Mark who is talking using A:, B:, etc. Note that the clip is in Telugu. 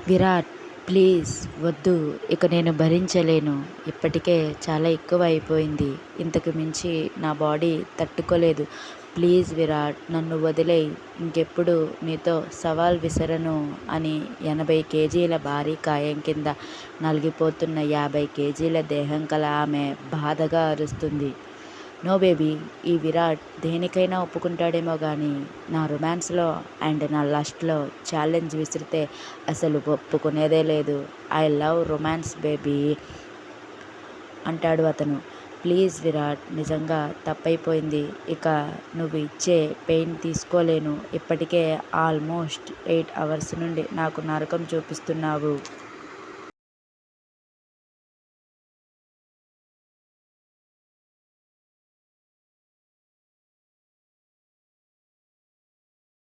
A: విరాట్, ప్లీజ్ వద్దు. ఇక నేను భరించలేను. ఇప్పటికే చాలా ఎక్కువ అయిపోయింది. ఇంతకు మించి నా బాడీ తట్టుకోలేదు. ప్లీజ్ విరాట్, నన్ను వదిలేయ్. ఇంకెప్పుడు నీతో సవాల్ విసరను అని 80 కేజీల భారీ కాయం కింద నలిగిపోతున్న 50 కేజీల దేహం కల ఆమె బాధగా అరుస్తుంది. నో బేబీ, ఈ విరాట్ దేనికైనా ఒప్పుకుంటాడేమో గానీ నా రొమాన్స్లో అండ్ నా లస్ట్లో ఛాలెంజ్ విసిరితే అసలు ఒప్పుకునేదే లేదు. ఐ లవ్ రొమాన్స్ బేబీ అంటాడు అతను. ప్లీజ్ విరాట్, నిజంగా తప్పైపోయింది. ఇక నువ్వు ఇచ్చే పెయిన్ తీసుకోలేను. ఇప్పటికే ఆల్మోస్ట్ 8 అవర్స్ నుండి నాకు నరకం చూపిస్తున్నావు.